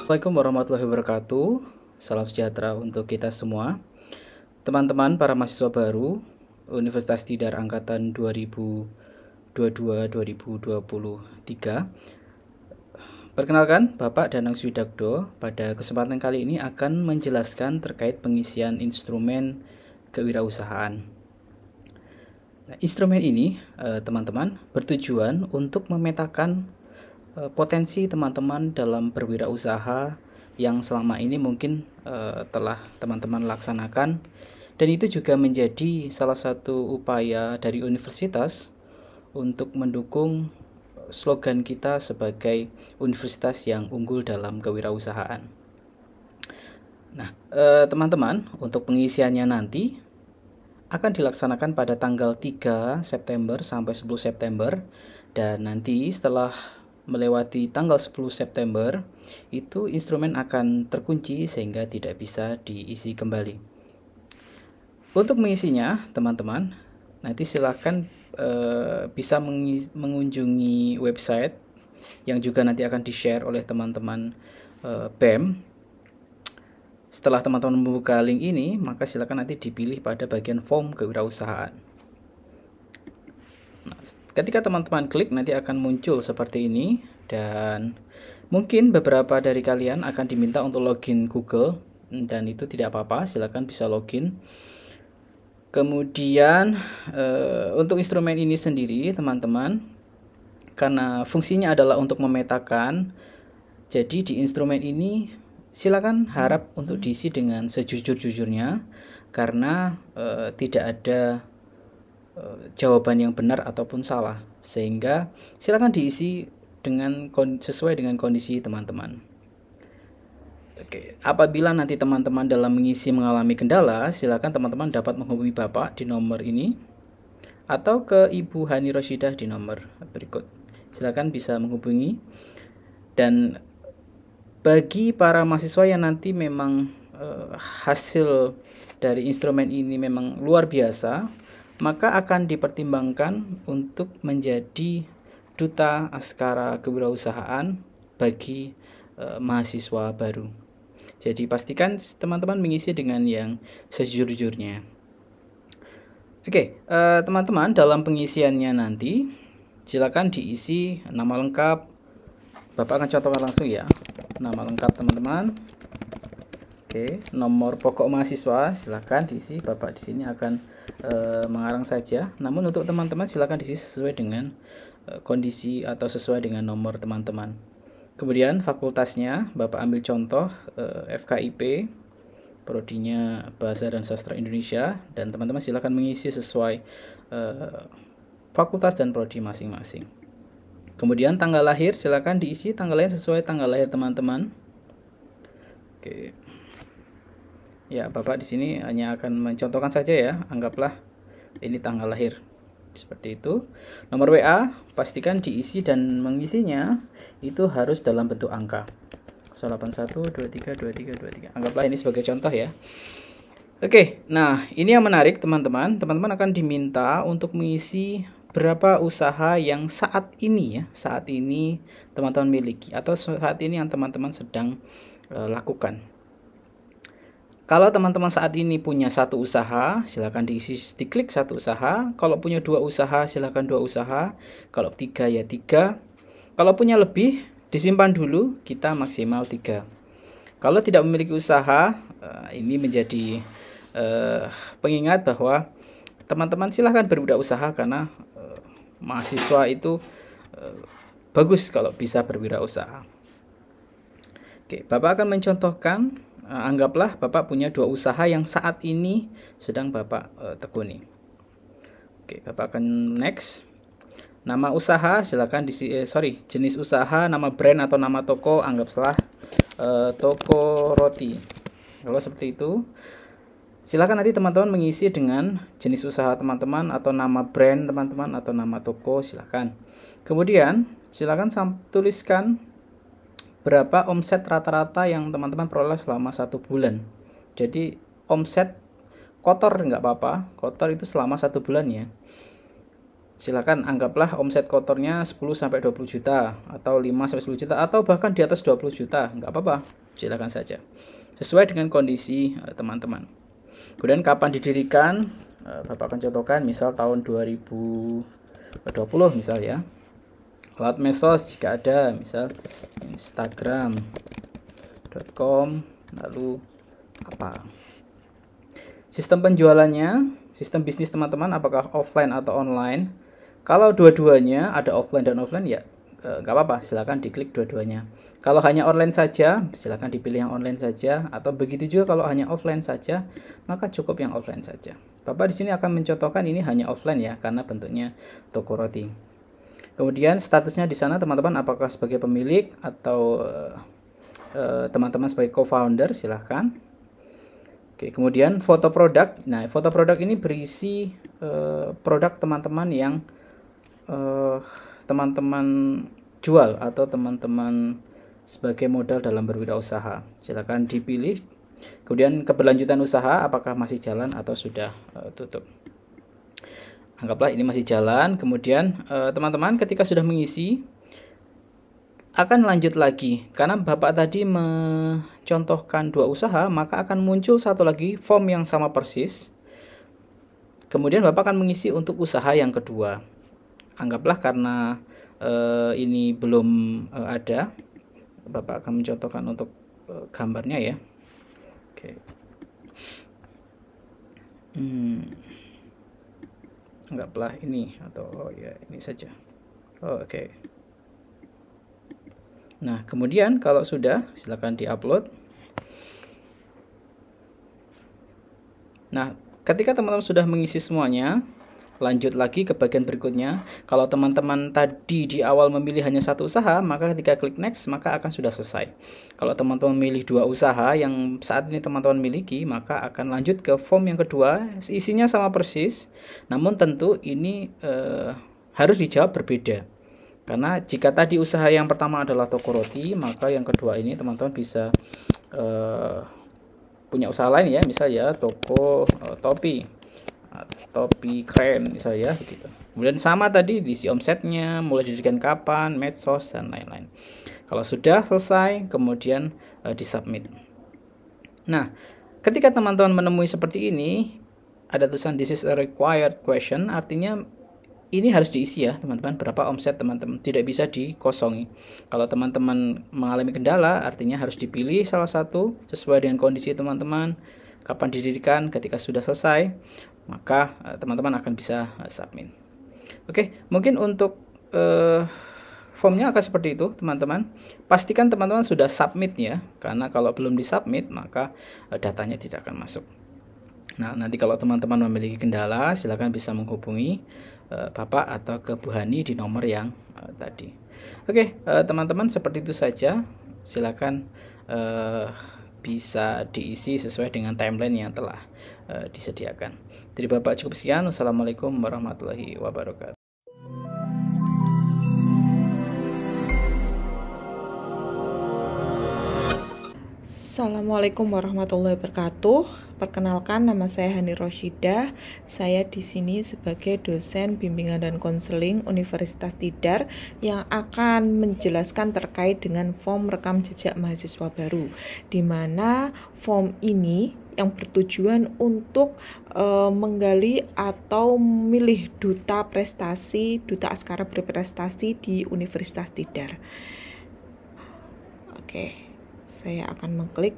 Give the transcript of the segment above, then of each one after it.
Assalamualaikum warahmatullahi wabarakatuh. Salam sejahtera untuk kita semua. Teman-teman para mahasiswa baru Universitas Tidar angkatan 2022-2023. Perkenalkan, Bapak Danang Swidagdo pada kesempatan kali ini akan menjelaskan terkait pengisian instrumen kewirausahaan. Nah, instrumen ini, teman-teman, bertujuan untuk memetakan potensi teman-teman dalam berwirausaha yang selama ini mungkin telah teman-teman laksanakan, dan itu juga menjadi salah satu upaya dari universitas untuk mendukung slogan kita sebagai universitas yang unggul dalam kewirausahaan. Nah, teman-teman, untuk pengisiannya nanti akan dilaksanakan pada tanggal 3 September sampai 10 September, dan nanti setelah melewati tanggal 10 September itu instrumen akan terkunci sehingga tidak bisa diisi kembali. Untuk mengisinya, teman-teman, nanti silakan bisa mengunjungi website yang juga nanti akan di-share oleh teman-teman BEM. Setelah teman-teman membuka link ini, maka silakan nanti dipilih pada bagian form kewirausahaan. Nah, ketika teman-teman klik nanti akan muncul seperti ini, dan mungkin beberapa dari kalian akan diminta untuk login Google, dan itu tidak apa-apa, silakan bisa login. Kemudian untuk instrumen ini sendiri, teman-teman, karena fungsinya adalah untuk memetakan, jadi di instrumen ini silakan harap untuk diisi dengan sejujur-jujurnya, karena tidak ada jawaban yang benar ataupun salah, sehingga silakan diisi dengan sesuai dengan kondisi teman-teman. Oke, apabila nanti teman-teman dalam mengisi mengalami kendala, silakan teman-teman dapat menghubungi Bapak di nomor ini atau ke Ibu Hani Rosyidah di nomor berikut. Silakan bisa menghubungi. Dan bagi para mahasiswa yang nanti memang hasil dari instrumen ini memang luar biasa, maka akan dipertimbangkan untuk menjadi duta askara kewirausahaan bagi mahasiswa baru. Jadi pastikan teman-teman mengisi dengan yang sejujur-jujurnya. Oke, teman-teman, dalam pengisiannya nanti silakan diisi nama lengkap. Bapak akan contohkan langsung ya. Nama lengkap teman-teman. Oke, nomor pokok mahasiswa silakan diisi. Bapak di sini akan mengarang saja. Namun untuk teman-teman silakan diisi sesuai dengan kondisi atau sesuai dengan nomor teman-teman. Kemudian fakultasnya Bapak ambil contoh FKIP, prodinya Bahasa dan Sastra Indonesia, dan teman-teman silakan mengisi sesuai fakultas dan prodi masing-masing. Kemudian tanggal lahir silakan diisi tanggal lahir sesuai tanggal lahir teman-teman. Oke. Ya, Bapak di sini hanya akan mencontohkan saja ya. Anggaplah ini tanggal lahir. Seperti itu. Nomor WA pastikan diisi dan mengisinya itu harus dalam bentuk angka. 081232323. Anggaplah ini sebagai contoh ya. Oke, nah ini yang menarik teman-teman. Teman-teman akan diminta untuk mengisi berapa usaha yang saat ini teman-teman miliki atau saat ini yang teman-teman sedang lakukan. Kalau teman-teman saat ini punya satu usaha, silakan diklik satu usaha. Kalau punya dua usaha, silakan dua usaha. Kalau tiga ya tiga. Kalau punya lebih, disimpan dulu, kita maksimal 3. Kalau tidak memiliki usaha, ini menjadi pengingat bahwa teman-teman silahkan berwirausaha, karena mahasiswa itu bagus kalau bisa berwirausaha. Oke, Bapak akan mencontohkan, anggaplah Bapak punya dua usaha yang saat ini sedang Bapak tekuni. Oke, Bapak akan next. Nama usaha silakan jenis usaha, nama brand atau nama toko, anggaplah toko roti. Kalau seperti itu, silakan nanti teman-teman mengisi dengan jenis usaha teman-teman atau nama brand teman-teman atau nama toko, silakan. Kemudian silakan tuliskan berapa omset rata-rata yang teman-teman peroleh selama 1 bulan. Jadi omset kotor nggak apa-apa, kotor itu selama 1 bulan ya. silakan anggaplah omset kotornya 10-20 juta atau 5-10 juta atau bahkan di atas 20 juta, nggak apa-apa, silakan saja sesuai dengan kondisi teman-teman. Kemudian kapan didirikan, Bapak akan contohkan misal tahun 2020 misal ya, lewat medsos jika ada, misal instagram.com, lalu apa sistem penjualannya, sistem bisnis teman-teman apakah offline atau online. Kalau dua-duanya ada offline dan offline ya nggak apa-apa, silakan diklik dua-duanya. Kalau hanya online saja, silakan dipilih yang online saja, atau begitu juga kalau hanya offline saja, maka cukup yang offline saja. Bapak di sini akan mencontohkan ini hanya offline ya, karena bentuknya toko roti. Kemudian statusnya di sana teman-teman apakah sebagai pemilik atau teman-teman sebagai co-founder, silahkan. Oke, kemudian foto produk. Nah, foto produk ini berisi produk teman-teman yang teman-teman jual atau teman-teman sebagai modal dalam berwirausaha. Silakan dipilih. Kemudian keberlanjutan usaha apakah masih jalan atau sudah tutup. Anggaplah ini masih jalan. Kemudian teman-teman ketika sudah mengisi akan lanjut lagi. Karena Bapak tadi mencontohkan 2 usaha, maka akan muncul satu lagi form yang sama persis. Kemudian Bapak akan mengisi untuk usaha yang kedua. Anggaplah karena ini belum ada, Bapak akan mencontohkan untuk gambarnya ya. Oke. Anggaplah ini atau ya ini saja. Oke. Nah, kemudian kalau sudah, silakan diupload. Nah, ketika teman-teman sudah mengisi semuanya, lanjut lagi ke bagian berikutnya. Kalau teman-teman tadi di awal memilih hanya 1 usaha, maka ketika klik next, maka akan sudah selesai. Kalau teman-teman memilih 2 usaha yang saat ini teman-teman miliki, maka akan lanjut ke form yang kedua. Isinya sama persis, namun tentu ini harus dijawab berbeda. Karena jika tadi usaha yang pertama adalah toko roti, maka yang kedua ini teman-teman bisa punya usaha lain ya, misalnya toko topi, topi keren misalnya begitu. Kemudian sama tadi diisi omsetnya, mulai didirikan kapan, medsos dan lain-lain. Kalau sudah selesai, kemudian disubmit. Nah, ketika teman-teman menemui seperti ini, ada tulisan this is a required question, artinya ini harus diisi ya teman-teman, berapa omset teman-teman, tidak bisa dikosongi. Kalau teman-teman mengalami kendala, artinya harus dipilih salah satu sesuai dengan kondisi teman-teman, kapan didirikan. Ketika sudah selesai, maka teman-teman akan bisa submit. Oke, mungkin untuk formnya akan seperti itu teman-teman. Pastikan teman-teman sudah submit ya, karena kalau belum disubmit maka datanya tidak akan masuk. Nah, nanti kalau teman-teman memiliki kendala, silakan bisa menghubungi Bapak atau ke Bu Hani di nomor yang tadi. Oke, teman-teman seperti itu saja. Silakan bisa diisi sesuai dengan timeline yang telah disediakan. Dari Bapak cukup sekian. Wassalamualaikum warahmatullahi wabarakatuh. Assalamualaikum warahmatullahi wabarakatuh. Perkenalkan, nama saya Hani Roshidah. Saya di sini sebagai dosen bimbingan dan konseling Universitas Tidar yang akan menjelaskan terkait dengan form rekam jejak mahasiswa baru, di mana form ini yang bertujuan untuk menggali atau memilih duta prestasi, duta askara berprestasi di Universitas Tidar. Oke. Saya akan mengklik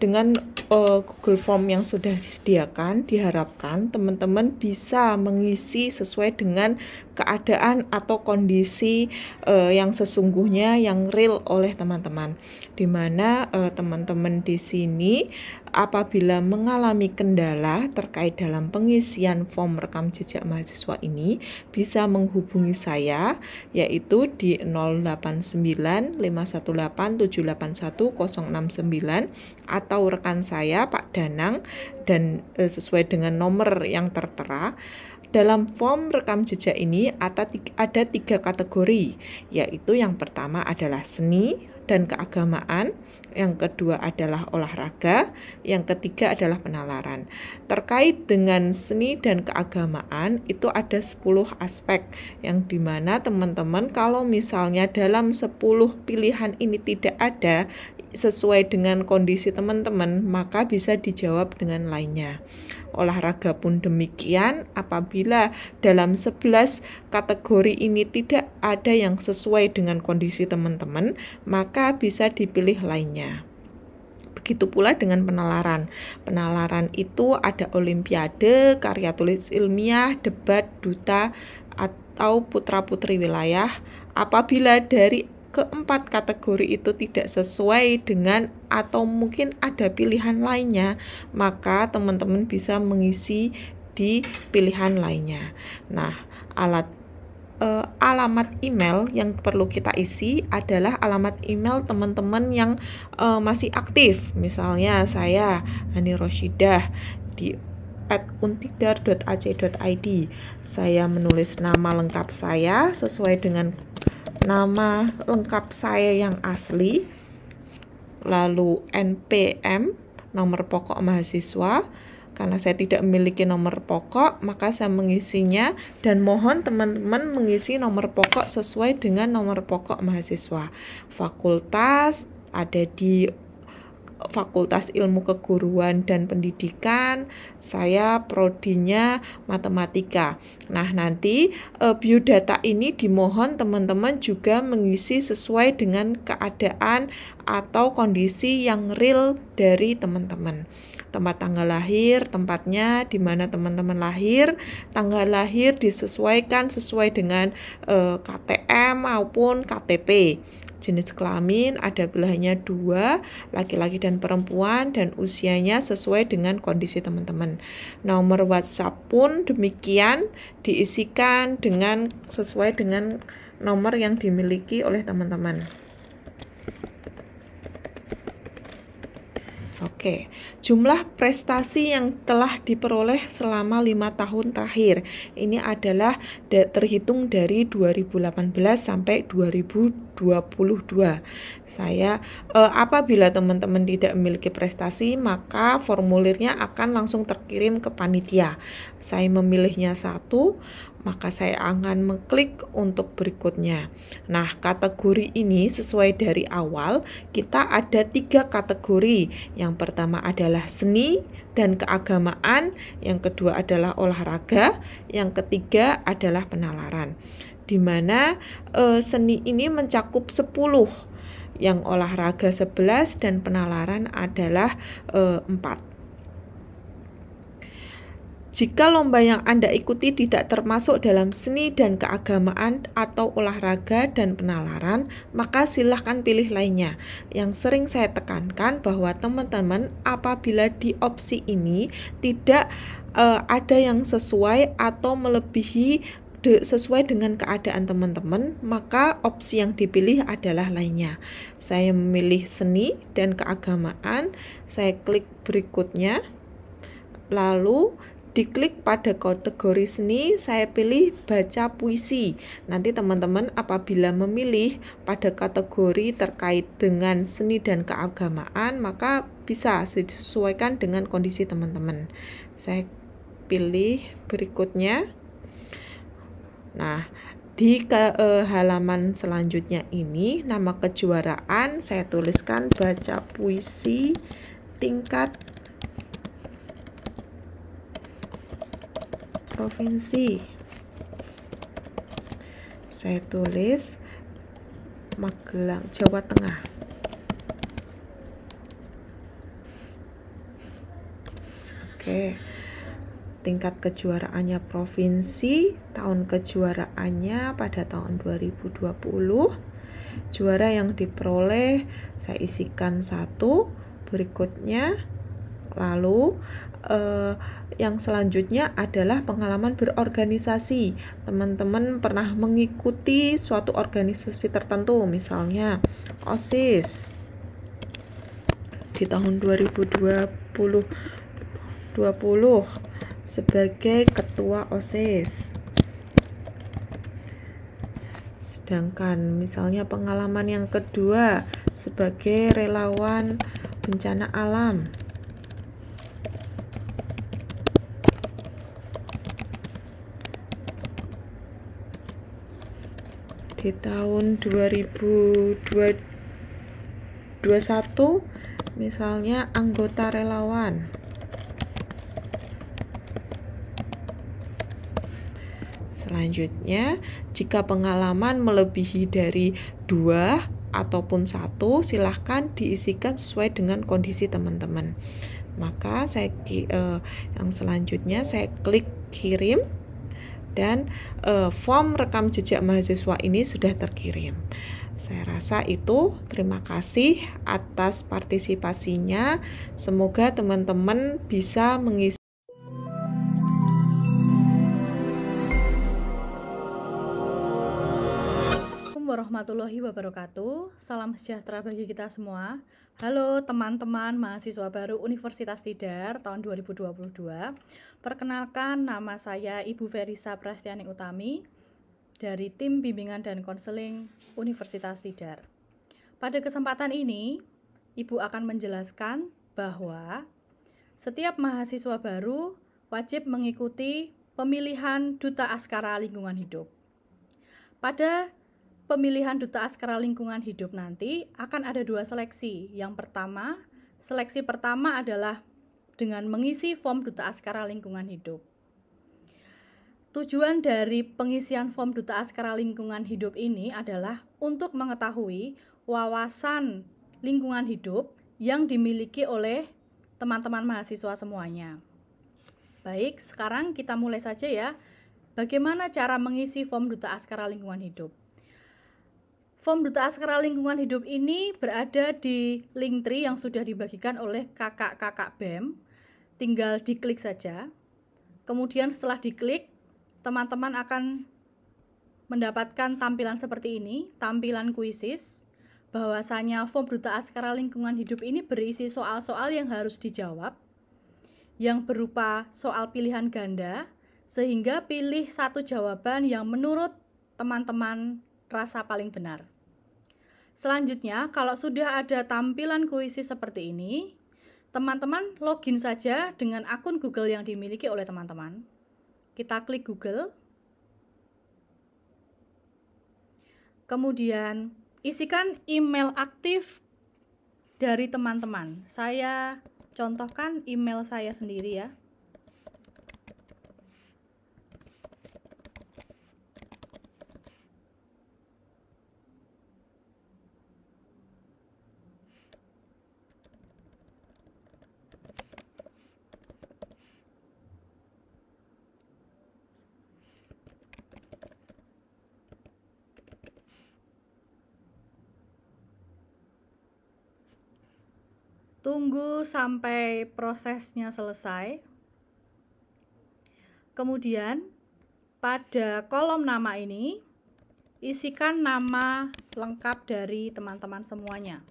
dengan Google Form yang sudah disediakan. Diharapkan teman-teman bisa mengisi sesuai dengan keadaan atau kondisi yang sesungguhnya, yang real oleh teman-teman. Di mana teman-teman di sini apabila mengalami kendala terkait dalam pengisian form rekam jejak mahasiswa ini, bisa menghubungi saya, yaitu di 089 518 781 069 atau rekan saya Pak Danang, dan sesuai dengan nomor yang tertera. Dalam form rekam jejak ini ada 3 kategori, yaitu yang pertama adalah seni, dan keagamaan, yang kedua adalah olahraga, yang ketiga adalah penalaran. Terkait dengan seni dan keagamaan itu ada 10 aspek yang dimana teman-teman kalau misalnya dalam 10 pilihan ini tidak ada sesuai dengan kondisi teman-teman, maka bisa dijawab dengan lainnya. Olahraga pun demikian, apabila dalam 11 kategori ini tidak ada yang sesuai dengan kondisi teman-teman, maka bisa dipilih lainnya. Begitu pula dengan penalaran. Penalaran itu ada olimpiade, karya tulis ilmiah, debat, duta, atau putra-putri wilayah. Apabila dari keempat kategori itu tidak sesuai dengan atau mungkin ada pilihan lainnya, maka teman-teman bisa mengisi di pilihan lainnya. Nah, alamat email yang perlu kita isi adalah alamat email teman-teman yang masih aktif. Misalnya saya Hani Rosyidah di @untidar.ac.id. Saya menulis nama lengkap saya sesuai dengan nama lengkap saya yang asli, lalu NPM, nomor pokok mahasiswa. Karena saya tidak memiliki nomor pokok, maka saya mengisinya, dan mohon teman-teman mengisi nomor pokok sesuai dengan nomor pokok mahasiswa. Fakultas ada di Fakultas Ilmu Keguruan dan Pendidikan, saya prodinya matematika. Nah, nanti biodata ini dimohon teman-teman juga mengisi sesuai dengan keadaan atau kondisi yang real dari teman-teman. Tempat tanggal lahir, tempatnya di mana teman-teman lahir, tanggal lahir disesuaikan sesuai dengan KTM maupun KTP. Jenis kelamin ada belahannya 2, laki-laki dan perempuan, dan usianya sesuai dengan kondisi teman-teman. Nomor WhatsApp pun demikian diisikan dengan sesuai dengan nomor yang dimiliki oleh teman-teman. Oke, jumlah prestasi yang telah diperoleh selama 5 tahun terakhir. Ini adalah terhitung dari 2018 sampai 2022. Apabila teman-teman tidak memiliki prestasi, maka formulirnya akan langsung terkirim ke panitia. Saya memilihnya 1, maka saya akan mengklik untuk berikutnya. Nah, kategori ini sesuai dari awal, kita ada 3 kategori. Yang pertama adalah seni dan keagamaan, yang kedua adalah olahraga, yang ketiga adalah penalaran. Di mana seni ini mencakup 10, yang olahraga 11 dan penalaran adalah 4. Jika lomba yang Anda ikuti tidak termasuk dalam seni dan keagamaan atau olahraga dan penalaran, maka silahkan pilih lainnya. Yang sering saya tekankan bahwa teman-teman apabila di opsi ini tidak ada yang sesuai atau melebihi sesuai dengan keadaan teman-teman, maka opsi yang dipilih adalah lainnya. Saya memilih seni dan keagamaan, saya klik berikutnya, lalu diklik pada kategori seni, saya pilih baca puisi. Nanti teman-teman apabila memilih pada kategori terkait dengan seni dan keagamaan, maka bisa disesuaikan dengan kondisi teman-teman. Saya pilih berikutnya. Nah, di halaman selanjutnya ini, nama kejuaraan saya tuliskan baca puisi tingkat provinsi. Saya tulis Magelang, Jawa Tengah. Oke. Tingkat kejuaraannya provinsi, tahun kejuaraannya pada tahun 2020. Juara yang diperoleh saya isikan 1, berikutnya. Lalu yang selanjutnya adalah pengalaman berorganisasi. Teman-teman pernah mengikuti suatu organisasi tertentu, misalnya OSIS di tahun 2020 sebagai ketua OSIS. Sedangkan misalnya pengalaman yang kedua sebagai relawan bencana alam. Di tahun 2021 misalnya anggota relawan. Selanjutnya, jika pengalaman melebihi dari 2 ataupun 1, silahkan diisikan sesuai dengan kondisi teman-teman. Maka yang selanjutnya saya klik kirim, dan form rekam jejak mahasiswa ini sudah terkirim. Saya rasa itu. Terima kasih atas partisipasinya. Semoga teman-teman bisa mengisi. Assalamualaikum warahmatullahi wabarakatuh. Salam sejahtera bagi kita semua. Halo teman-teman mahasiswa baru Universitas Tidar tahun 2022. Perkenalkan, nama saya Ibu Verisa Prastiani Utami dari tim bimbingan dan konseling Universitas Tidar. Pada kesempatan ini, Ibu akan menjelaskan bahwa setiap mahasiswa baru wajib mengikuti pemilihan Duta Askara Lingkungan Hidup. Pada pemilihan Duta Askara Lingkungan Hidup nanti akan ada 2 seleksi. Yang pertama, seleksi pertama adalah dengan mengisi form Duta Askara Lingkungan Hidup. Tujuan dari pengisian form Duta Askara Lingkungan Hidup ini adalah untuk mengetahui wawasan lingkungan hidup yang dimiliki oleh teman-teman mahasiswa semuanya. Baik, sekarang kita mulai saja ya. Bagaimana cara mengisi form Duta Askara Lingkungan Hidup? Form Duta Askara Lingkungan Hidup ini berada di Linktree yang sudah dibagikan oleh kakak-kakak BEM. Tinggal diklik saja. Kemudian setelah diklik, teman-teman akan mendapatkan tampilan seperti ini, tampilan kuisis. Bahwasanya form Duta Askara Lingkungan Hidup ini berisi soal-soal yang harus dijawab, yang berupa soal pilihan ganda, sehingga pilih satu jawaban yang menurut teman-teman rasa paling benar. Selanjutnya, kalau sudah ada tampilan kuisis seperti ini, teman-teman login saja dengan akun Google yang dimiliki oleh teman-teman. Kita klik Google. Kemudian, isikan email aktif dari teman-teman. Saya contohkan email saya sendiri ya. Tunggu sampai prosesnya selesai. Kemudian, pada kolom nama ini, isikan nama lengkap dari teman-teman semuanya.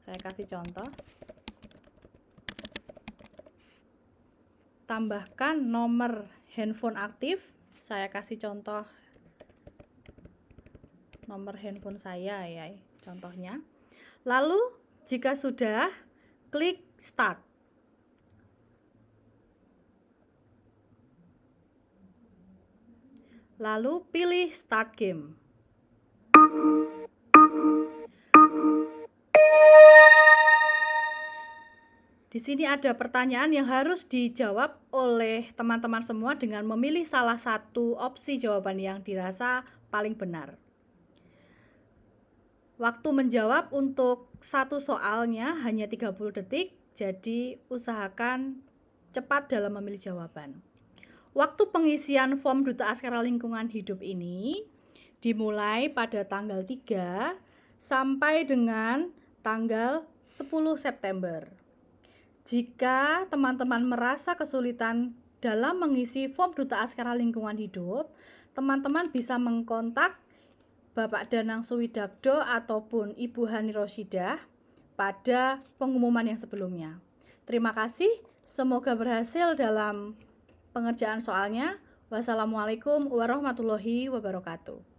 Saya kasih contoh. Tambahkan nomor handphone aktif. Saya kasih contoh nomor handphone saya ya, contohnya. Lalu, jika sudah, klik Start. Lalu pilih Start Game. Di sini ada pertanyaan yang harus dijawab oleh teman-teman semua dengan memilih salah satu opsi jawaban yang dirasa paling benar. Waktu menjawab untuk satu soalnya hanya 30 detik, jadi usahakan cepat dalam memilih jawaban. Waktu pengisian form Duta Askara Lingkungan Hidup ini dimulai pada tanggal 3 sampai dengan tanggal 10 September. Jika teman-teman merasa kesulitan dalam mengisi form Duta Askara Lingkungan Hidup, teman-teman bisa mengkontak Bapak Danang Suwidakdo ataupun Ibu Hani Rosyidah pada pengumuman yang sebelumnya. Terima kasih, semoga berhasil dalam pengerjaan soalnya. Wassalamualaikum warahmatullahi wabarakatuh.